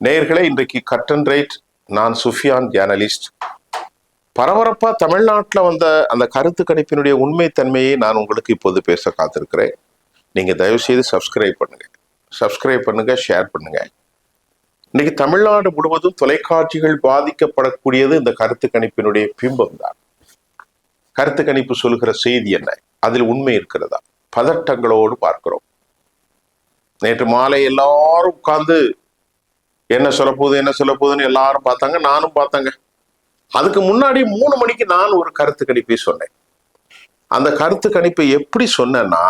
நேயர்களே, இன்றைக்கு cut and right. நான் சுஃபியான், ஜேர்னலிஸ்ட். பரபரப்பா தமிழ்நாட்டில் வந்த அந்த கருத்து கணிப்பினுடைய உண்மைத்தன்மையை நான் உங்களுக்கு இப்போது பேச காத்திருக்கிறேன். நீங்க தயவு செய்து சப்ஸ்கிரைப் பண்ணுங்க, ஷேர் பண்ணுங்க. இன்னைக்கு தமிழ்நாடு முழுவதும் தொலைக்காட்சிகள் பாதிக்கப்படக்கூடியது இந்த கருத்து கணிப்பினுடைய பிம்பம் தான். கருத்து கணிப்பு சொல்கிற செய்தி என்ன, அதில் உண்மை இருக்கிறதா? பதட்டங்களோடு பார்க்கிறோம். நேற்று மாலை எல்லாரும் உட்கார்ந்து என்ன சொல்ல போகுதுன்னு எல்லாரும் பார்த்தாங்க, நானும் பார்த்தாங்க. அதுக்கு முன்னாடி 3 மணிக்கு நான் ஒரு கருத்து கணிப்பை சொன்னேன். அந்த கருத்து கணிப்பை எப்படி சொன்னேன்னா,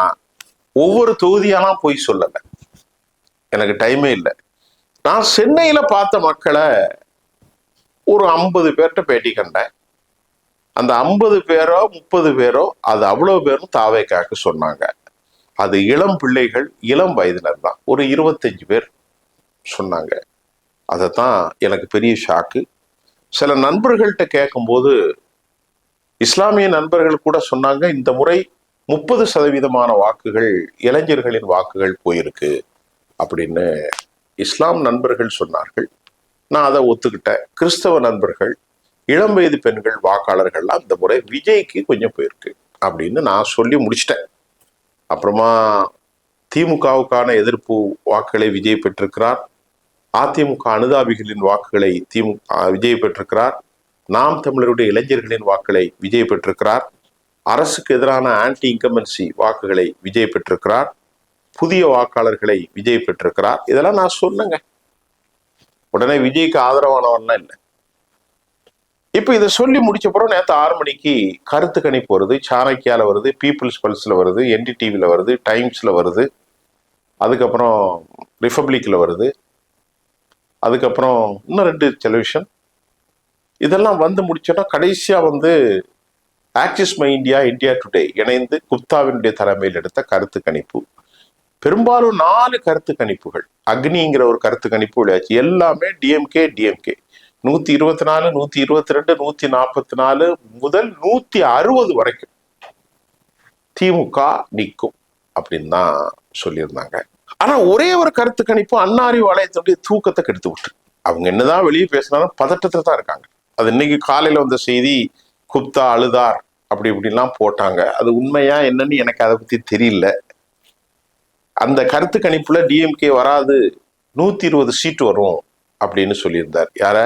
ஒவ்வொரு தொகுதியெல்லாம் போய் சொல்லல, எனக்கு டைமே இல்லை. நான் சென்னையில பார்த்த மக்களை ஒரு 50 பேர்கிட்ட பேட்டி கண்டேன். அந்த 50 பேரோ 30 பேரோ அது அவ்வளவு பேரும் தாவேக்காக்கு சொன்னாங்க. அது இளம் பிள்ளைகள், இளம் வயதினர் தான். ஒரு 25 பேர் சொன்னாங்க. அதைத்தான் எனக்கு பெரிய ஷாக்கு. சில நண்பர்கள்ட்ட கேட்கும்போது, இஸ்லாமிய நண்பர்கள் கூட சொன்னாங்க, இந்த முறை 30% வாக்குகள், இளைஞர்களின் வாக்குகள் போயிருக்கு அப்படின்னு இஸ்லாம் நண்பர்கள் சொன்னார்கள். நான் அதை ஒத்துக்கிட்டேன். கிறிஸ்தவ நண்பர்கள், இளம் வயது பெண்கள் வாக்காளர்கள்லாம் இந்த முறை விஜய்க்கு கொஞ்சம் போயிருக்கு அப்படின்னு நான் சொல்லி முடிச்சிட்டேன். அப்புறமா திமுகவுக்கான எதிர்ப்பு வாக்குகளை விஜய் பெற்றிருக்கிறார். அதிமுக அனுதாபிகளின் வாக்குகளை விஜய் பெற்றிருக்கிறார். நாம் தமிழருடைய இளைஞர்களின் வாக்குகளை விஜய் பெற்றிருக்கிறார். அரசுக்கு எதிரான ஆன்டி இன்கம்பன்சி வாக்குகளை விஜய் பெற்றிருக்கிறார். புதிய வாக்காளர்களை விஜய் பெற்றிருக்கிறார். இதெல்லாம் நான் சொன்னேங்க. உடனே விஜய்க்கு ஆதரவானவன்லாம் இல்லை. இப்ப இதை சொல்லி முடிச்சப்பறம் நேற்று 6 மணிக்கு கருத்து கணிப்பு வருது. சாணக்கியால வருது, பீப்புள்ஸ் பல்ஸ்ல வருது, NDTVல வருது, டைம்ஸ்ல வருது, அதுக்கப்புறம் ரிபப்ளிக்ல வருது, அதுக்கப்புறம் இன்னும் 2 டெலிவிஷன். இதெல்லாம் வந்து முடிச்சோன்னா கடைசியா axis my India, India today இணைந்து குப்தாவினுடைய தலைமையில் எடுத்த கருத்து கணிப்பு. பெரும்பாலும் 4 கருத்து கணிப்புகள், அக்னிங்கிற ஒரு கருத்து கணிப்பு விளையாச்சு. எல்லாமே டிஎம்கே 124, 122, 144 முதல் 160 வரைக்கும் திமுக நிற்கும் அப்படின்னு தான் சொல்லியிருந்தாங்க. ஆனா ஒரே ஒரு கருத்து கணிப்பு அன்னாரி வளையத்தினுடைய தூக்கத்தை கெடுத்து விட்டு, அவங்க என்னதான் வெளியே பேசினாலும் பதட்டத்துல தான் இருக்காங்க. அது இன்னைக்கு காலையில வந்த செய்தி, குப்தா அழுதார் அப்படி இப்படிலாம் போட்டாங்க. அது உண்மையா என்னன்னு எனக்கு அதை பத்தி தெரியல. அந்த கருத்து கணிப்புல டிஎம்கே வராது, 120 சீட்டு வரும் அப்படின்னு சொல்லியிருந்தார். யார?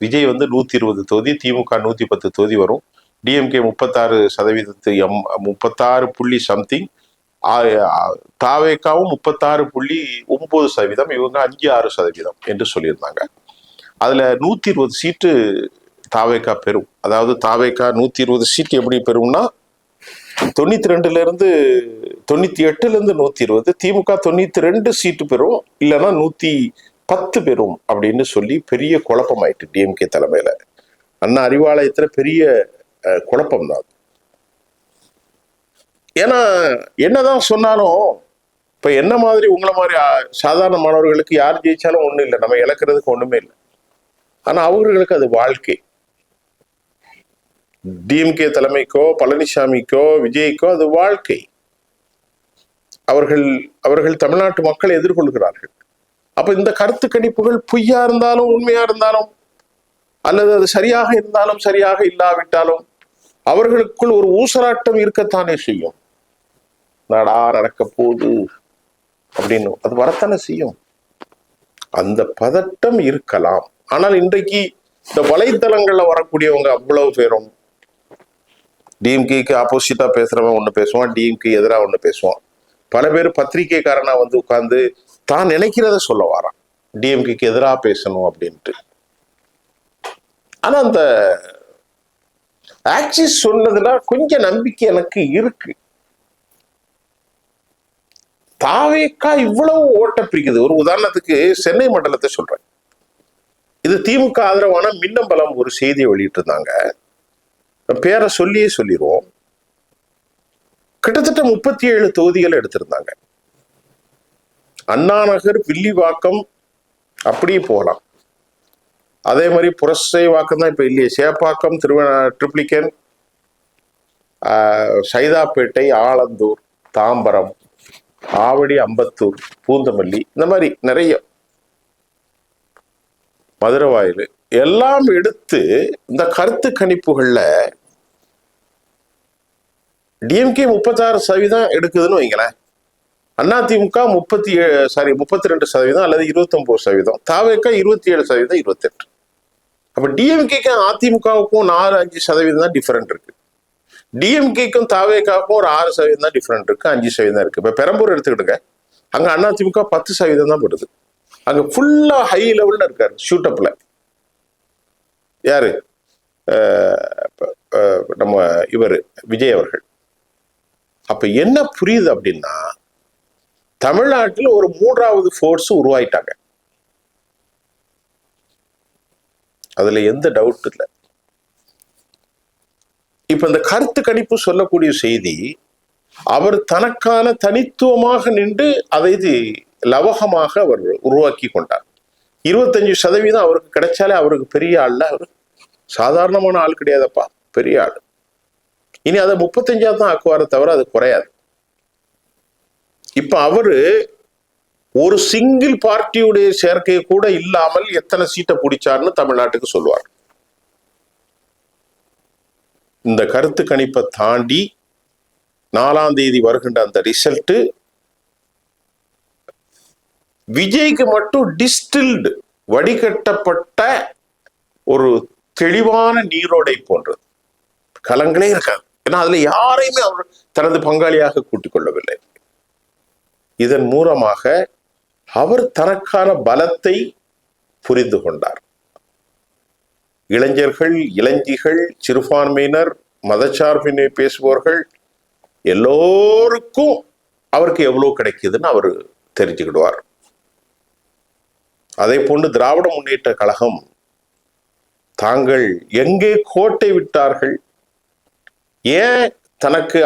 விஜய் 120 தொகுதி, திமுக 110 தொகுதி வரும், டிஎம்கே 36%, 36 புள்ளி சம்திங், தாவேக்காவும் 36.9%, இவங்க 5-6% என்று சொல்லியிருந்தாங்க. அதுல 120 சீட்டு தாவேக்கா பெறும். அதாவது தாவேக்கா 120 சீட்டு எப்படி பெறும்னா, 92ல இருந்து 98ல இருந்து 120, திமுக 92 சீட்டு பெறும், இல்லைன்னா 110 பெறும் அப்படின்னு சொல்லி பெரிய குழப்பம் ஆயிட்டு டிஎம்கே தலைமையில. அண்ணா அறிவாலயத்துல பெரிய குழப்பம் தான். ஏன்னா என்னதான் சொன்னாலும் இப்ப என்ன மாதிரி உங்களை மாதிரி சாதாரண மாணவர்களுக்கு யார் ஜெயிச்சாலும் ஒண்ணும் இல்லை, நம்ம இழக்கிறதுக்கு ஒண்ணுமே இல்லை. ஆனா அவர்களுக்கு அது வாழ்க்கை. டிஎம்கே தலைமைக்கோ, பழனிசாமிக்கோ, விஜய்க்கோ அது வாழ்க்கை. அவர்கள் தமிழ்நாட்டு மக்களை எதிர்கொள்கிறார்கள். அப்ப இந்த கருத்து கணிப்புகள் பொய்யா இருந்தாலும் உண்மையா இருந்தாலும், அல்லது அது சரியாக இருந்தாலும் சரியாக இல்லாவிட்டாலும், அவர்களுக்குள் ஒரு ஊசலாட்டம் இருக்கத்தானே செய்யும். நடக்க போகுது அப்படின்னு அது வரத்தானே செய்யும். அந்த பதட்டம் இருக்கலாம். ஆனால் இன்றைக்கு இந்த வலைத்தளங்கள்ல வரக்கூடியவங்க அவ்வளவு பேரும் டிஎம்கேக்கு ஆப்போசிட்டா பேசுறவன் ஒண்ணு பேசுவான், டிஎம்கே எதிராக ஒண்ணு பேசுவான். பல பேர் பத்திரிகைக்காரனா உட்கார்ந்து தான் நினைக்கிறத சொல்ல வாரான், டிஎம்கேக்கு எதிராக பேசணும் அப்படின்ட்டு. ஆனா அந்த ஆக்சிஸ் சொன்னதுல கொஞ்சம் நம்பிக்கை எனக்கு இருக்கு. தாவேக்கா இவ்வளவு ஓட்ட பிரிக்குது. ஒரு உதாரணத்துக்கு சென்னை மண்டலத்தை சொல்றேன். இது திமுக ஆதரவான மின்னம்பலம் ஒரு செய்தியை வெளியிட்டு இருந்தாங்க. பேரை சொல்லிடுவோம். கிட்டத்தட்ட 37 தொகுதிகள் எடுத்திருந்தாங்க. அண்ணாநகர், வில்லிவாக்கம் அப்படியே போகலாம். அதே மாதிரி புரசை வாக்கம் தான் இப்ப இல்லையே, சேப்பாக்கம், ட்ரிப்ளிகன், சைதாப்பேட்டை, ஆலந்தூர், தாம்பரம், ஆவடி, அம்பத்தூர், பூந்தமல்லி, இந்த மாதிரி நிறைய மதுரவாயில் எல்லாம் எடுத்து இந்த கருத்து கணிப்புகள்ல டிஎம்கே 36% எடுக்குதுன்னு வைங்களேன், அதிமுக 32% அல்லது 29%, தாவேக 27%, 28. அப்ப டிஎம்கேக்கும் அதிமுகவுக்கும் 4-5% தான் டிஃபரெண்ட் இருக்கு. டிஎம்கேக்கும் தாவேகாவுக்கும் ஒரு 6% தான் டிஃபரெண்ட் இருக்கு, 5% இருக்கு. இப்ப பெரம்பூர் எடுத்துக்கிட்டுங்க, அங்க அதிமுக 10% தான் வருது. அங்க ஃபுல்லா ஹை லெவல்ல இருக்காரு ஷூட்டப்ல. யாரு? நம்ம இவர் விஜய் அவர்கள். அப்ப என்ன புரியுது அப்படின்னா, தமிழ்நாட்டில் ஒரு 3வது ஃபோர்ஸ் உருவாயிட்டாங்க. அதுல எந்த டவுட் இல்லை. இப்ப இந்த கருத்து கணிப்பு சொல்லக்கூடிய செய்தி, அவர் தனக்கான தனித்துவமாக நின்று அதை லவகமாக அவர் உருவாக்கி கொண்டார். 25% அவருக்கு கிடைச்சாலே அவருக்கு பெரிய ஆள்ல, அவர் சாதாரணமான ஆள் கிடையாதப்பா, பெரிய ஆள். இனி அதை 35 தான் ஆக்குவார தவிர அது குறையாது. இப்ப அவரு ஒரு சிங்கிள் பார்ட்டியுடைய சேர்க்கை கூட இல்லாமல் எத்தனை சீட்டை பிடிச்சார்னு தமிழ்நாட்டுக்கு சொல்லுவார். இந்த கருத்து கணிப்பை தாண்டி 4ஆம் தேதி வருகின்ற அந்த ரிசல்ட் விஜய்க்கு மட்டும் டிஸ்டில்டு, வடிகட்டப்பட்ட ஒரு தெளிவான நீரோடை போன்றது. கலங்களே இருக்காது. ஏன்னா அதுல யாரையுமே அவர் தனது பங்காளியாக கூட்டிக் கொள்ளவில்லை. இதன் மூலமாக அவர் தனக்கான பலத்தை புரிந்து கொண்டார். இளைஞர்கள், இளைஞிகள், சிறுபான்மையினர், மதச்சார்பினை பேசுபவர்கள் எல்லோருக்கும் அவருக்கு எவ்வளவு கிடைக்குதுன்னு அவர் தெரிஞ்சுக்கிடுவார். அதே போன்று திராவிட முன்னேற்ற கழகம் தாங்கள் எங்கே கோட்டை விட்டார்கள், ஏன் தனக்கு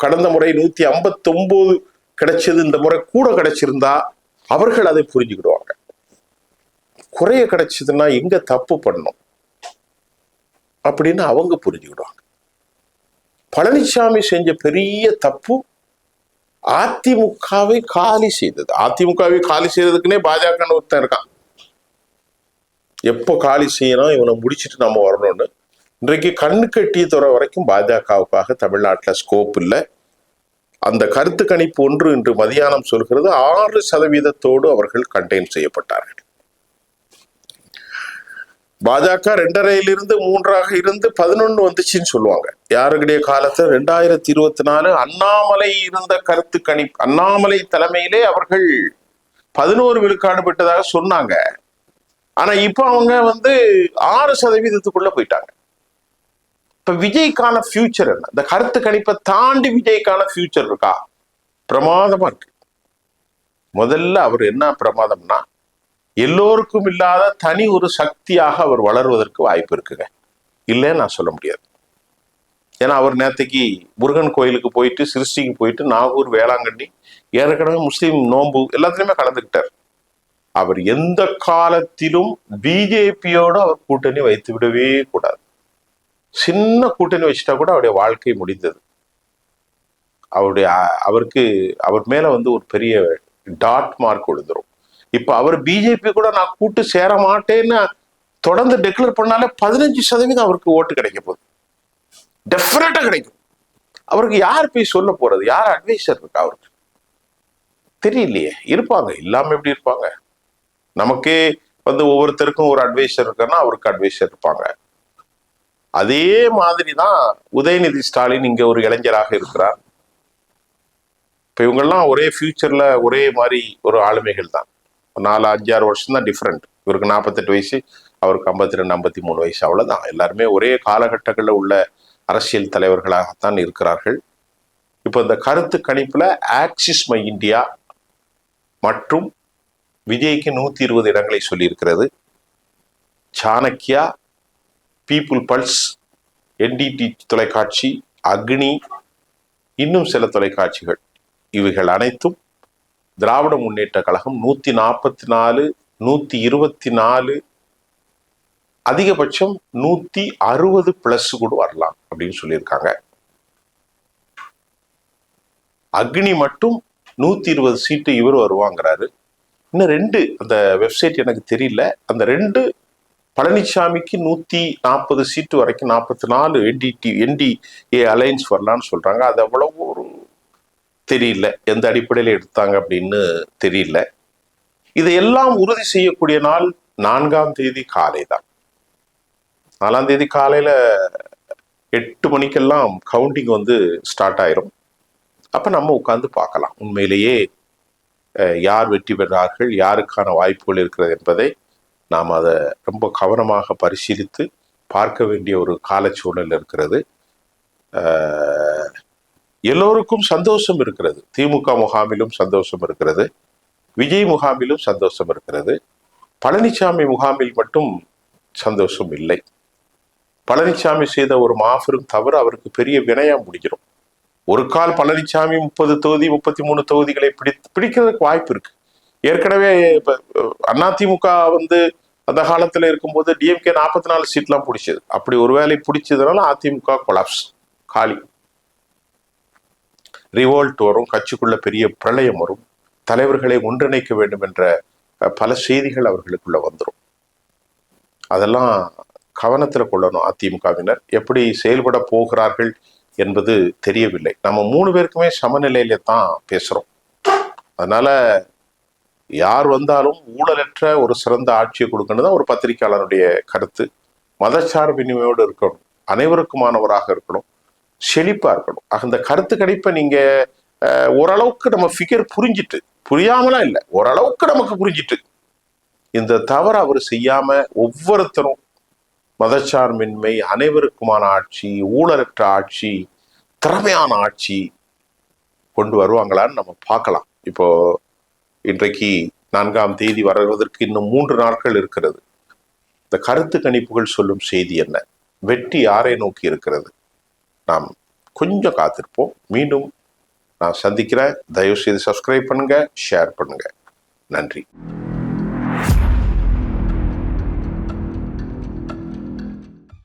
கடந்த முறை 159 கிடைச்சது, இந்த முறை கூட கிடைச்சிருந்தா அவர்கள் அதை புரிஞ்சுக்கிடுவாங்க. குறைய கிடைச்சதுன்னா எங்க தப்பு பண்ணணும் அப்படின்னு அவங்க புரிஞ்சுக்கிடுவாங்க. பழனிசாமி செஞ்ச பெரிய தப்பு அதிமுகவை காலி செய்தது. அதிமுகவை காலி செய்யறதுக்குன்னே பாஜக ஒருத்தன் இருக்கான். எப்போ காலி செய்யணும், இவனை முடிச்சுட்டு நம்ம வரணும்னு. இன்றைக்கு கண்ணு கட்டிய துறை வரைக்கும் பாஜகவுக்காக தமிழ்நாட்டில் ஸ்கோப் இல்லை. அந்த கருத்து கணிப்பு ஒன்று இன்று மதியானம் சொல்கிறது 6% அவர்கள் கண்டெயின் செய்யப்பட்டார்கள். பாஜக 2.5 3 இருந்து 11 வந்துச்சுன்னு சொல்லுவாங்க. யாருடைய காலத்துல 2024 அண்ணாமலை இருந்த கருத்து கணிப்பு, அண்ணாமலை தலைமையிலே அவர்கள் 11 விழுக்காடு பெற்றதாக சொன்னாங்க. ஆனா இப்ப அவங்க 6%க்குள்ள போயிட்டாங்க. இப்ப விஜய்க்கான ஃபியூச்சர் என்ன? இந்த கருத்து கணிப்பை தாண்டி விஜய்க்கான ஃபியூச்சர் இருக்கா? பிரமாதமா இருக்கு. முதல்ல அவர் என்ன பிரமாதம்னா, எல்லோருக்கும் இல்லாத தனி ஒரு சக்தியாக அவர் வளர்வதற்கு வாய்ப்பு இருக்குங்க. இல்லைன்னு நான் சொல்ல முடியாது. ஏன்னா அவர் நேற்றுக்கு முருகன் கோயிலுக்கு போயிட்டு, சிருஷ்டிக்கு போயிட்டு, நாகூர், வேளாங்கண்ணி, ஏற்கனவே முஸ்லீம் நோன்பு எல்லாத்துலயுமே கலந்துக்கிட்டார். அவர் எந்த காலத்திலும் பிஜேபியோடு அவர் கூட்டணி வைத்து விடவே கூடாது. சின்ன கூட்டணி வச்சுட்டா கூட அவருடைய வாழ்க்கை முடிந்தது. அவர் மேல ஒரு பெரிய டாட் மார்க் விழுந்துரும். இப்ப அவர் பிஜேபி கூட நான் கூட்டு சேர மாட்டேன்னு தொடர்ந்து டிக்ளேர் பண்ணாலே 15% அவருக்கு ஓட்டு கிடைக்க போகுது. டெஃபினட்டா கிடைக்கும். அவருக்கு யார் போய் சொல்ல போறது? யார் அட்வைசர் இருக்கா அவருக்கு? தெரியலையே. இருப்பாங்க, இல்லாம எப்படி இருப்பாங்க? நமக்கே ஒவ்வொருத்தருக்கும் ஒரு அட்வைசர் இருக்குன்னா அவருக்கு அட்வைசர் இருப்பாங்க. அதே மாதிரிதான் உதயநிதி ஸ்டாலின் இங்க ஒரு இளைஞராக இருக்கிறார். இப்ப இவங்கெல்லாம் ஒரே ஃபியூச்சர்ல ஒரே மாதிரி ஒரு ஆளுமைகள் தான். 4-5-6 வருஷம் தான் டிஃப்ரெண்ட். இவருக்கு 48 வயசு, அவருக்கு 52-53 வயசு, அவ்வளவுதான். எல்லாருமே ஒரே காலகட்டங்களில் உள்ள அரசியல் தலைவர்களாகத்தான் இருக்கிறார்கள். இப்ப இந்த கருத்து கணிப்புல ஆக்சிஸ் மை இந்தியா மற்றும் விஜய்க்கு 120 இடங்களை சொல்லியிருக்கிறது. சாணக்கியா, பீப்புள் பல்ஸ், என்டிடி தொலைக்காட்சி, அக்னி, இன்னும் சில தொலைக்காட்சிகள், இவைகள் அனைத்தும் திராவிட முன்னேற்ற கழகம் 144, 124, அதிகபட்சம் 160+ கூட வரலாம் அப்படின்னு சொல்லியிருக்காங்க. அக்னி மட்டும் 120 சீட்டு இவர் வருவாங்கிறாரு. இன்னும் 2 அந்த வெப்சைட் எனக்கு தெரியல. அந்த 2 பழனிசாமிக்கு 140 சீட்டு வரைக்கும் 44 என்டிஏ அலைன்ஸ் வரலான்னு சொல்றாங்க. அது அவ்வளவு ஒரு தெரியல, எந்த அடிப்படையில் எடுத்தாங்க அப்படின்னு தெரியல. இதையெல்லாம் உறுதி செய்யக்கூடிய நாள் 4ஆம் தேதி காலை தான். 4ஆம் தேதி காலையில 8 மணிக்கெல்லாம் கவுண்டிங் ஸ்டார்ட் ஆயிரும். அப்ப நம்ம உட்கார்ந்து பார்க்கலாம் உண்மையிலேயே யார் வெற்றி பெறார்கள், யாருக்கான வாய்ப்புகள் இருக்கிறது என்பதை நாம் அதை ரொம்ப கவனமாக பரிசீலித்து பார்க்க வேண்டிய ஒரு காலச்சூழல் இருக்கிறது. எல்லோருக்கும் சந்தோஷம் இருக்கிறது. திமுக முகாமிலும் சந்தோஷம் இருக்கிறது, விஜய் முகாமிலும் சந்தோஷம் இருக்கிறது. பழனிசாமி முகாமில் மட்டும் சந்தோஷம் இல்லை. பழனிசாமி செய்த ஒரு மாபெரும் தவறு அவருக்கு பெரிய வினையா முடிஞ்சிடும். ஒரு கால் பழனிசாமி 30 தொகுதி 33 தொகுதிகளை பிடிக்கிறதுக்கு வாய்ப்பு இருக்கு. ஏற்கனவே அதிமுக அந்த காலத்துல இருக்கும்போது டிஎம்கே 44 சீட்லாம் பிடிச்சது. அப்படி ஒருவேளை பிடிச்சதுனால அதிமுக கொலாப்ஸ், காலி, ரிவோல்ட் வரும், கட்சிக்குள்ள பெரிய பிரளயம் வரும், தலைவர்களை ஒன்றிணைக்க வேண்டும் என்ற பல செய்திகள் அவர்களுக்குள்ள வந்துடும். அதெல்லாம் கவனத்துல கொள்ளணும். அதிமுகவினர் எப்படி செயல்பட போகிறார்கள் என்பது தெரியவில்லை. நம்ம 3 பேருக்குமே சமநிலையில தான் பேசுறோம். அதனால யார் வந்தாலும் ஊழலற்ற ஒரு சிறந்த ஆட்சியை கொடுக்கணும் தான் ஒரு பத்திரிகையாளருடைய கருத்து. மதச்சார்பின்மையோடு இருக்கணும், அனைவருக்குமானவராக இருக்கணும், செழிப்பா இருக்கணும். அந்த கருத்து கணிப்பை நீங்க ஓரளவுக்கு நம்ம ஃபிகர் புரிஞ்சிட்டு, புரியாமலாம் இல்லை, ஓரளவுக்கு நமக்கு புரிஞ்சிட்டு இந்த தவறு அவர் செய்யாம ஒவ்வொருத்தரும் மதச்சார்பின்மை, அனைவருக்குமான ஆட்சி, ஊழலற்ற ஆட்சி, திறமையான ஆட்சி கொண்டு வருவாங்களான்னு நம்ம பார்க்கலாம். இப்போ இன்றைக்கு 4ஆம் தேதி வருவதற்கு இன்னும் 3 நாட்கள் இருக்கிறது. இந்த கருத்து கணிப்புகள் சொல்லும் செய்தி என்ன? வெற்றி யாரை நோக்கி இருக்கிறது? நாம் கொஞ்சம் காத்திருப்போம். மீண்டும் நான் சந்திக்கிறேன். தயவு செய்து சப்ஸ்கிரைப் பண்ணுங்க, ஷேர் பண்ணுங்க. நன்றி.